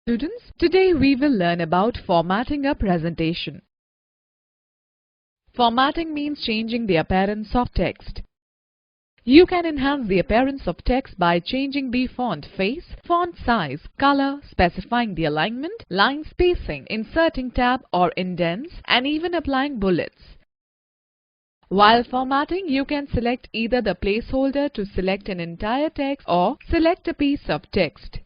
Students, today we will learn about formatting a presentation. Formatting means changing the appearance of text. You can enhance the appearance of text by changing the font face, font size, color, specifying the alignment, line spacing, inserting tab or indents, and even applying bullets. While formatting, you can select either the placeholder to select an entire text or select a piece of text.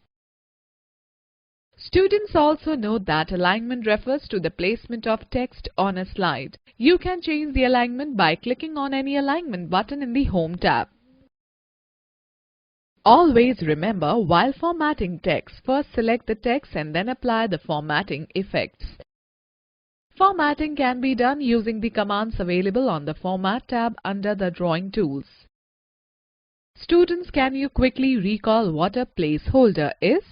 Students also note that alignment refers to the placement of text on a slide. You can change the alignment by clicking on any alignment button in the Home tab. Always remember, while formatting text, first select the text and then apply the formatting effects. Formatting can be done using the commands available on the Format tab under the Drawing Tools. Students, can you quickly recall what a placeholder is?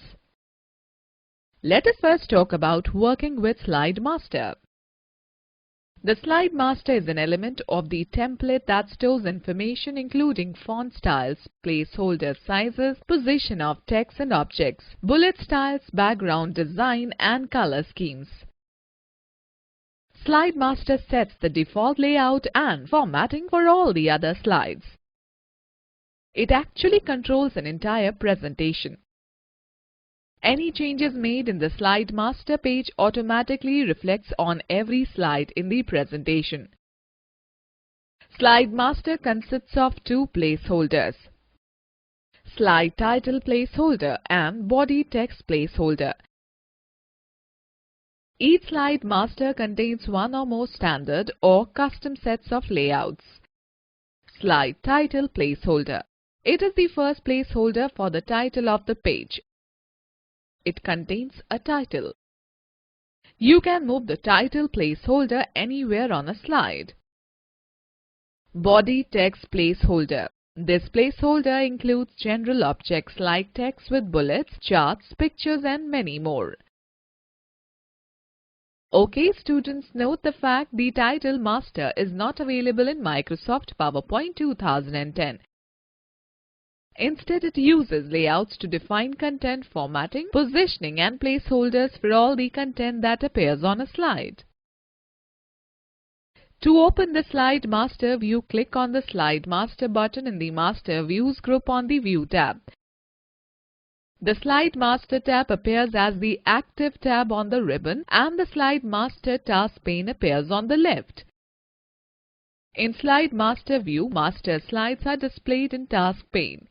Let us first talk about working with Slide Master. The Slide Master is an element of the template that stores information including font styles, placeholder sizes, position of text and objects, bullet styles, background design, and color schemes. Slide Master sets the default layout and formatting for all the other slides. It actually controls an entire presentation. Any changes made in the Slide Master page automatically reflects on every slide in the presentation. Slide Master consists of two placeholders: Slide Title Placeholder and Body Text Placeholder. Each Slide Master contains one or more standard or custom sets of layouts. Slide Title Placeholder. It is the first placeholder for the title of the page. It contains a title. You can move the title placeholder anywhere on a slide. Body Text Placeholder. This placeholder includes general objects like text with bullets, charts, pictures, and many more. Okay, students, note the fact the Title Master is not available in Microsoft PowerPoint 2010. Instead, it uses layouts to define content formatting, positioning, and placeholders for all the content that appears on a slide. To open the Slide Master view, click on the Slide Master button in the Master Views group on the View tab. The Slide Master tab appears as the active tab on the ribbon, and the Slide Master task pane appears on the left. In Slide Master view, master slides are displayed in task pane.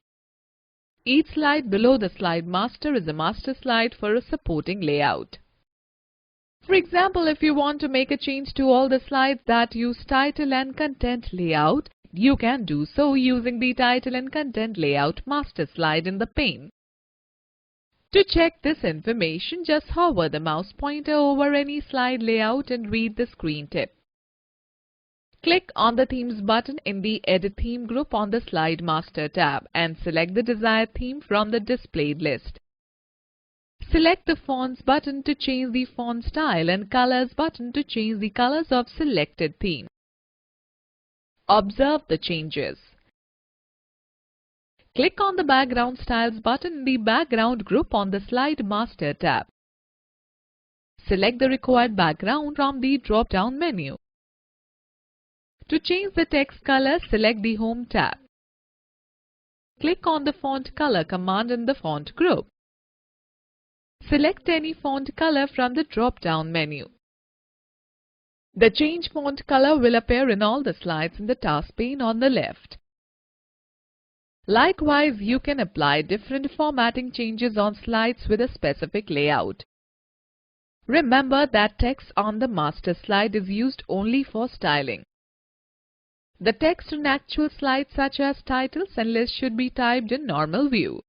Each slide below the Slide Master is a master slide for a supporting layout. For example, if you want to make a change to all the slides that use title and content layout, you can do so using the Title and Content Layout master slide in the pane. To check this information, just hover the mouse pointer over any slide layout and read the screen tip. Click on the Themes button in the Edit Theme group on the Slide Master tab and select the desired theme from the displayed list. Select the Fonts button to change the font style and Colors button to change the colors of selected theme. Observe the changes. Click on the Background Styles button in the Background group on the Slide Master tab. Select the required background from the drop-down menu. To change the text color, select the Home tab. Click on the Font Color command in the Font group. Select any font color from the drop-down menu. The Change Font Color will appear in all the slides in the task pane on the left. Likewise, you can apply different formatting changes on slides with a specific layout. Remember that text on the master slide is used only for styling. The text on actual slides such as titles and lists should be typed in normal view.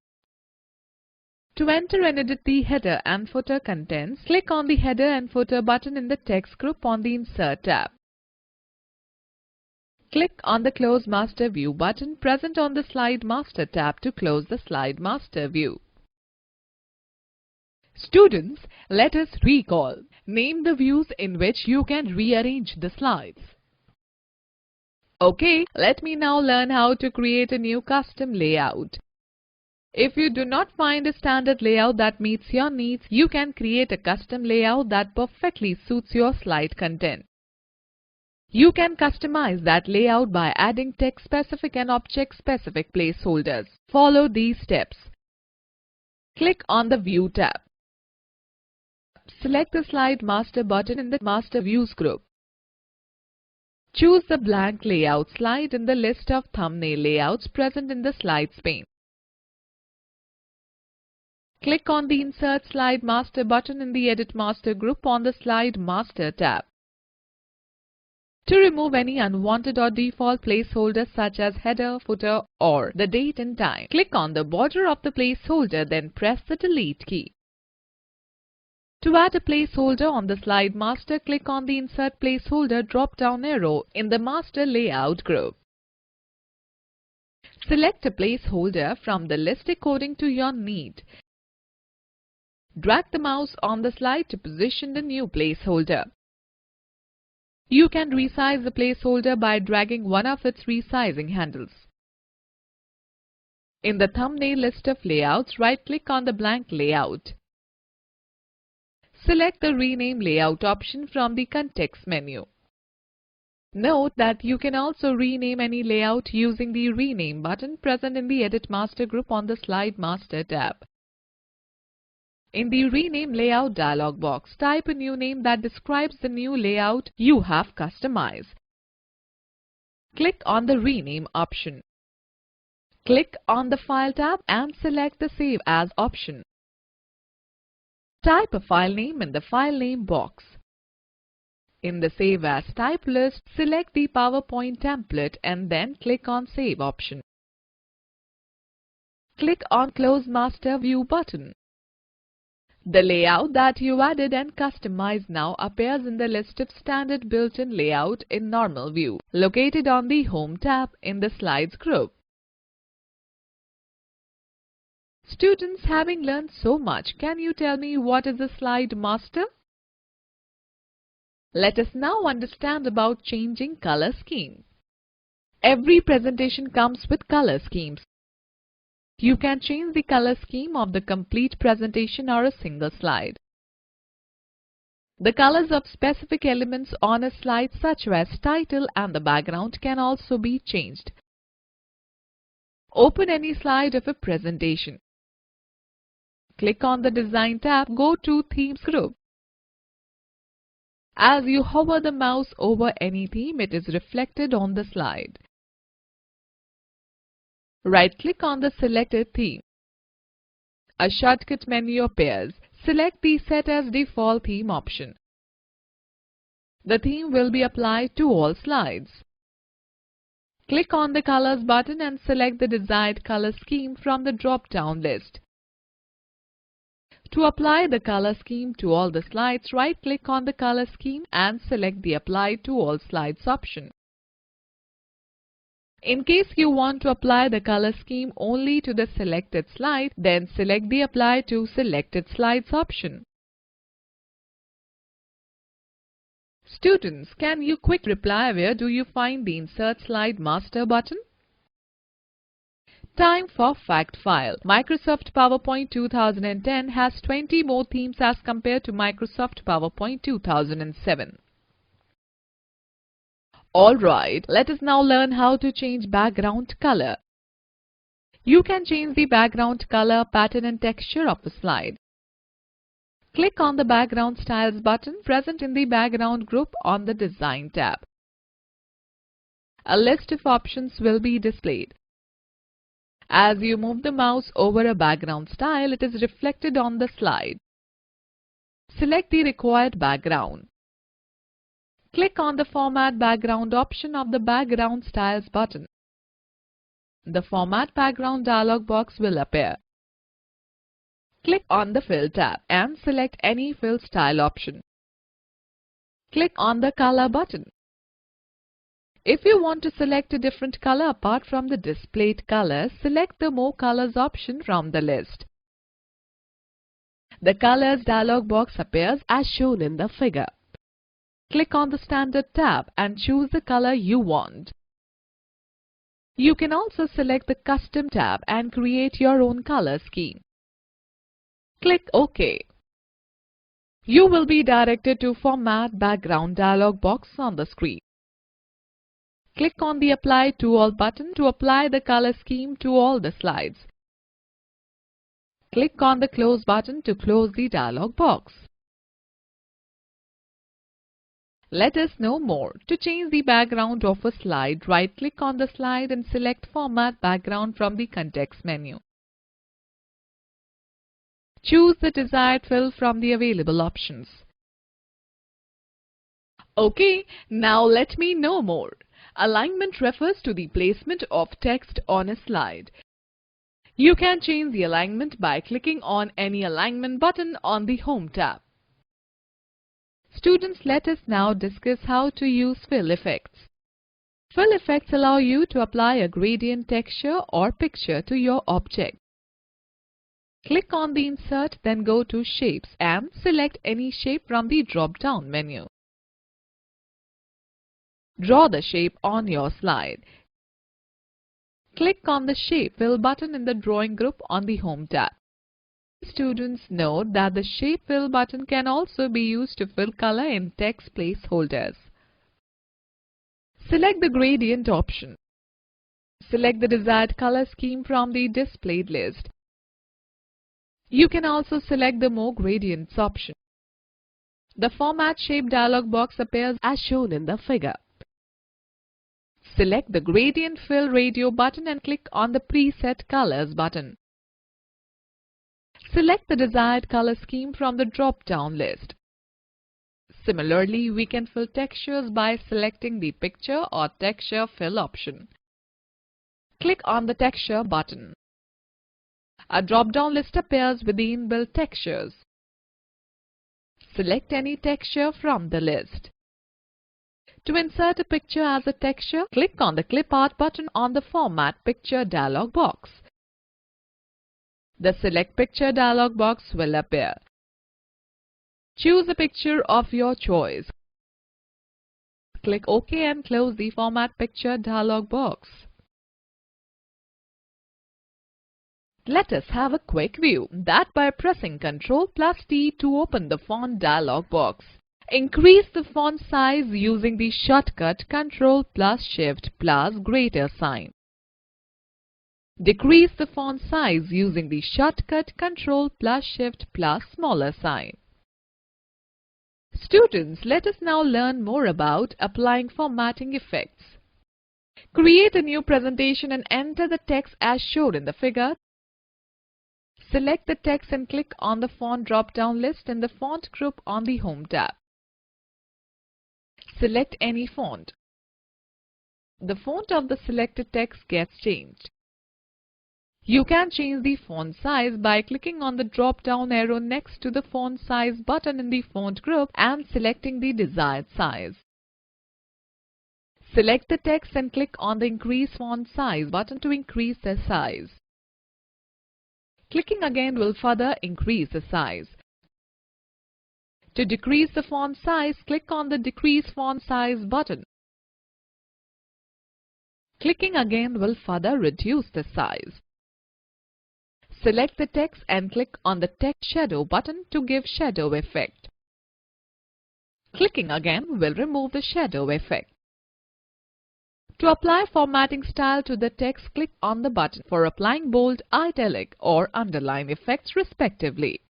To enter and edit the header and footer contents, click on the Header and Footer button in the text group on the Insert tab. Click on the Close Master View button present on the Slide Master tab to close the Slide Master view. Students, let us recall. Name the views in which you can rearrange the slides. Okay, let me now learn how to create a new custom layout. If you do not find a standard layout that meets your needs, you can create a custom layout that perfectly suits your slide content. You can customize that layout by adding text-specific and object-specific placeholders. Follow these steps. Click on the View tab. Select the Slide Master button in the Master Views group. Choose the blank layout slide in the list of thumbnail layouts present in the Slides pane. Click on the Insert Slide Master button in the Edit Master group on the Slide Master tab. To remove any unwanted or default placeholders such as header, footer, or the date and time, click on the border of the placeholder, then press the Delete key. To add a placeholder on the Slide Master, click on the Insert Placeholder drop-down arrow in the Master Layout group. Select a placeholder from the list according to your need. Drag the mouse on the slide to position the new placeholder. You can resize the placeholder by dragging one of its resizing handles. In the thumbnail list of layouts, right-click on the blank layout. Select the Rename Layout option from the context menu. Note that you can also rename any layout using the Rename button present in the Edit Master group on the Slide Master tab. In the Rename Layout dialog box, type a new name that describes the new layout you have customized. Click on the Rename option. Click on the File tab and select the Save As option. Type a file name in the File Name box. In the Save As type list, select the PowerPoint template and then click on Save option. Click on Close Master View button. The layout that you added and customized now appears in the list of standard built-in layout in normal view, located on the Home tab in the Slides group. Students, having learned so much, can you tell me what is a Slide Master? Let us now understand about changing color scheme. Every presentation comes with color schemes. You can change the color scheme of the complete presentation or a single slide. The colors of specific elements on a slide such as title and the background can also be changed. Open any slide of a presentation. Click on the Design tab, go to Themes group. As you hover the mouse over any theme, it is reflected on the slide. Right-click on the selected theme. A shortcut menu appears. Select the Set as Default Theme option. The theme will be applied to all slides. Click on the Colors button and select the desired color scheme from the drop-down list. To apply the color scheme to all the slides, right-click on the color scheme and select the Apply to All Slides option. In case you want to apply the color scheme only to the selected slide, then select the Apply to Selected Slides option. Students, can you quick reply where do you find the Insert Slide Master button? Time for fact file. Microsoft PowerPoint 2010 has 20 more themes as compared to Microsoft PowerPoint 2007. Alright, let us now learn how to change background color. You can change the background color, pattern and texture of a slide. Click on the Background Styles button present in the Background group on the Design tab. A list of options will be displayed. As you move the mouse over a background style, it is reflected on the slide. Select the required background. Click on the Format Background option of the Background Styles button. The Format Background dialog box will appear. Click on the Fill tab and select any fill style option. Click on the Color button. If you want to select a different color apart from the displayed color, select the More Colors option from the list. The Colors dialog box appears as shown in the figure. Click on the Standard tab and choose the color you want. You can also select the Custom tab and create your own color scheme. Click OK. You will be directed to Format Background dialog box on the screen. Click on the Apply to All button to apply the color scheme to all the slides. Click on the Close button to close the dialog box. Let us know more. To change the background of a slide, right-click on the slide and select Format Background from the context menu. Choose the desired fill from the available options. Okay, now let me know more. Alignment refers to the placement of text on a slide. You can change the alignment by clicking on any alignment button on the Home tab. Students, let us now discuss how to use fill effects. Fill effects allow you to apply a gradient, texture or picture to your object. Click on the Insert, then go to Shapes and select any shape from the drop-down menu. Draw the shape on your slide. Click on the Shape Fill button in the Drawing group on the Home tab. Students, note that the Shape Fill button can also be used to fill color in text placeholders. Select the Gradient option. Select the desired color scheme from the displayed list. You can also select the More Gradients option. The Format Shape dialog box appears as shown in the figure. Select the Gradient Fill Radio button and click on the Preset Colors button. Select the desired color scheme from the drop-down list. Similarly, we can fill textures by selecting the Picture or Texture Fill option. Click on the Texture button. A drop-down list appears with the inbuilt textures. Select any texture from the list. To insert a picture as a texture, click on the Clip Art button on the Format Picture dialog box. The Select Picture dialog box will appear. Choose a picture of your choice. Click OK and close the Format Picture dialog box. Let us have a quick view that by pressing Ctrl+T to open the Font dialog box. Increase the font size using the shortcut Ctrl+Shift+greater sign. Decrease the font size using the shortcut Ctrl+Shift+smaller sign. Students, let us now learn more about applying formatting effects. Create a new presentation and enter the text as shown in the figure. Select the text and click on the font drop-down list in the Font group on the Home tab. Select any font. The font of the selected text gets changed. You can change the font size by clicking on the drop-down arrow next to the Font Size button in the Font group and selecting the desired size. Select the text and click on the Increase Font Size button to increase the size. Clicking again will further increase the size. To decrease the font size, click on the Decrease Font Size button. Clicking again will further reduce the size. Select the text and click on the Text Shadow button to give shadow effect. Clicking again will remove the shadow effect. To apply formatting style to the text, click on the button for applying bold, italic or underline effects respectively.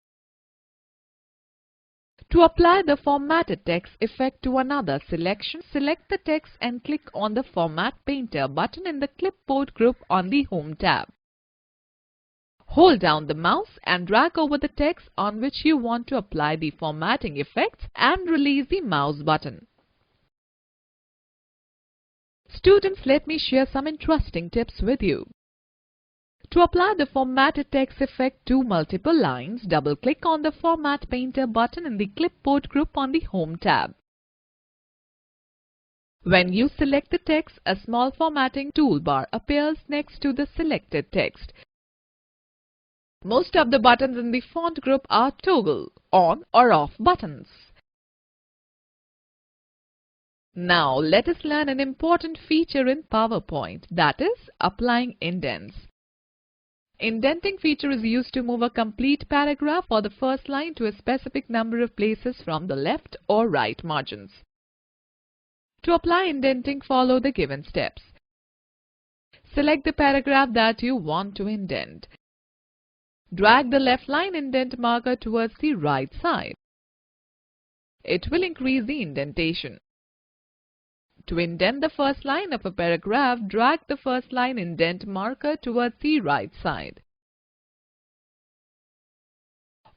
To apply the formatted text effect to another selection, select the text and click on the Format Painter button in the Clipboard group on the Home tab. Hold down the mouse and drag over the text on which you want to apply the formatting effects and release the mouse button. Students, let me share some interesting tips with you. To apply the formatted text effect to multiple lines, double-click on the Format Painter button in the Clipboard group on the Home tab. When you select the text, a small formatting toolbar appears next to the selected text. Most of the buttons in the Font group are toggle, on or off buttons. Now let us learn an important feature in PowerPoint, that is applying indents. Indenting feature is used to move a complete paragraph or the first line to a specific number of places from the left or right margins. To apply indenting, follow the given steps. Select the paragraph that you want to indent. Drag the left line indent marker towards the right side. It will increase the indentation. To indent the first line of a paragraph, drag the first line indent marker towards the right side.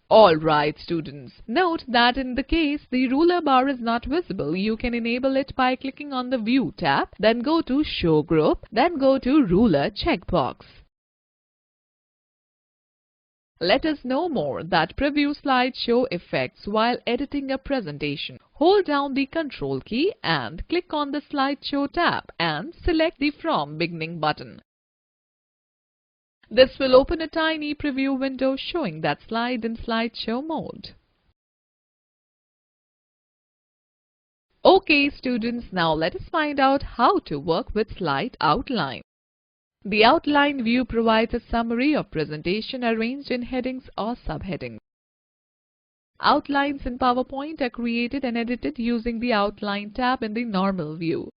Alright students, note that in the case the ruler bar is not visible, you can enable it by clicking on the View tab, then go to Show Group, then go to Ruler checkbox. Let us know more that preview slide show effects while editing a presentation. Hold down the Control key and click on the Slideshow tab and select the From Beginning button. This will open a tiny preview window showing that slide in slideshow mode. Okay students, now let us find out how to work with slide outline. The outline view provides a summary of presentation arranged in headings or subheadings. Outlines in PowerPoint are created and edited using the Outline tab in the normal view.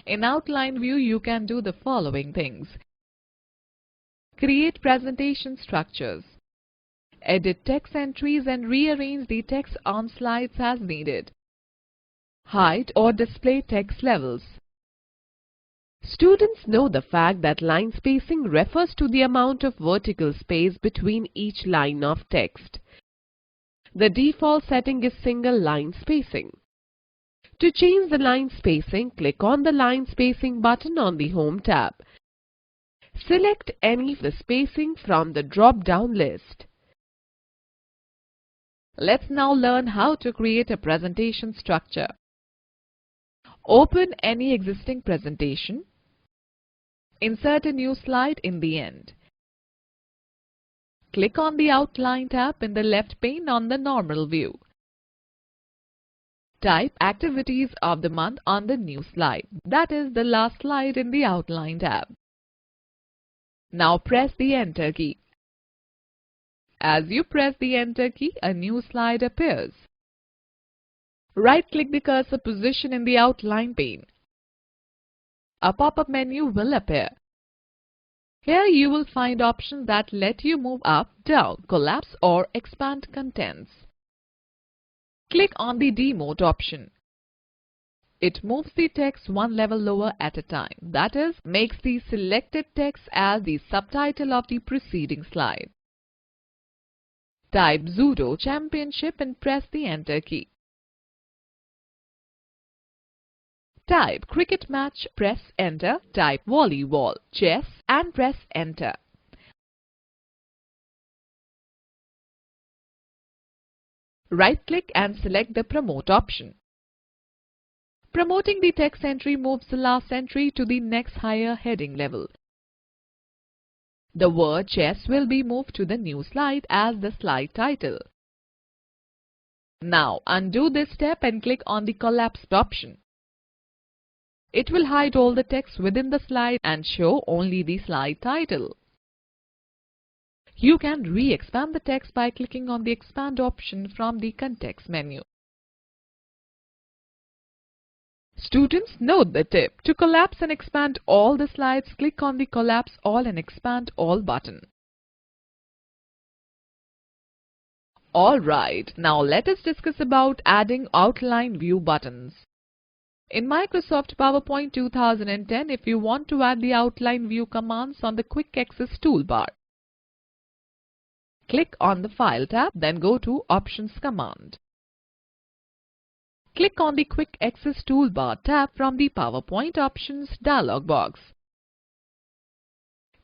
In Outline view, you can do the following things: create presentation structures, edit text entries and rearrange the text on slides as needed, hide or display text levels. Students know the fact that line spacing refers to the amount of vertical space between each line of text. The default setting is single line spacing. To change the line spacing, click on the Line Spacing button on the Home tab. Select any of the spacing from the drop-down list. Let's now learn how to create a presentation structure. Open any existing presentation. Insert a new slide in the end. Click on the Outline tab in the left pane on the normal view. Type Activities of the month on the new slide, that is the last slide in the Outline tab. Now press the Enter key. As you press the Enter key, a new slide appears. Right-click the cursor position in the Outline pane. A pop-up menu will appear. Here you will find options that let you move up, down, collapse or expand contents. Click on the Demote option. It moves the text one level lower at a time, that is, makes the selected text as the subtitle of the preceding slide. Type Judo Championship and press the Enter key. Type Cricket Match, press Enter. Type Volleyball, Chess and press Enter. Right-click and select the Promote option. Promoting the text entry moves the last entry to the next higher heading level. The word chess will be moved to the new slide as the slide title. Now undo this step and click on the Collapsed option. It will hide all the text within the slide and show only the slide title. You can re-expand the text by clicking on the Expand option from the Context menu. Students, note the tip. To collapse and expand all the slides, click on the Collapse All and Expand All button. Alright, now let us discuss about adding outline view buttons. In Microsoft PowerPoint 2010, if you want to add the outline view commands on the Quick Access toolbar, click on the File tab, then go to Options command. Click on the Quick Access Toolbar tab from the PowerPoint Options dialog box.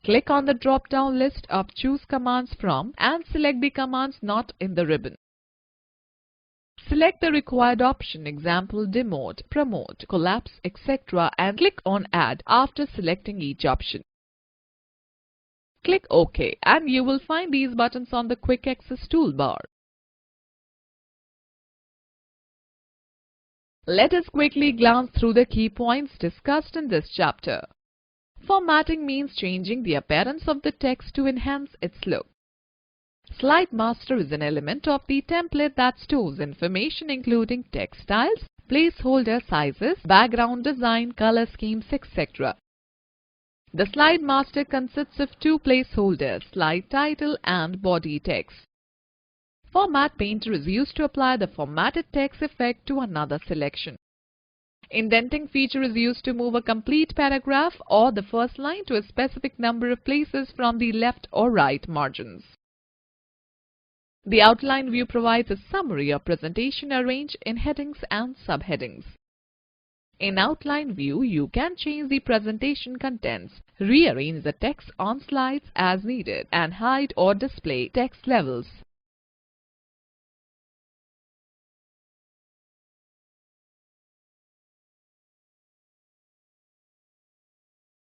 Click on the drop-down list of Choose Commands from and select the commands not in the ribbon. Select the required option, example Demote, Promote, Collapse, etc. and click on Add after selecting each option. Click OK and you will find these buttons on the Quick Access toolbar. Let us quickly glance through the key points discussed in this chapter. Formatting means changing the appearance of the text to enhance its look. Slide Master is an element of the template that stores information including text styles, placeholder sizes, background design, color schemes, etc. The Slide Master consists of two placeholders, slide title and body text. Format Painter is used to apply the formatted text effect to another selection. Indenting feature is used to move a complete paragraph or the first line to a specific number of places from the left or right margins. The outline view provides a summary of presentation arranged in headings and subheadings. In outline view, you can change the presentation contents, rearrange the text on slides as needed, and hide or display text levels.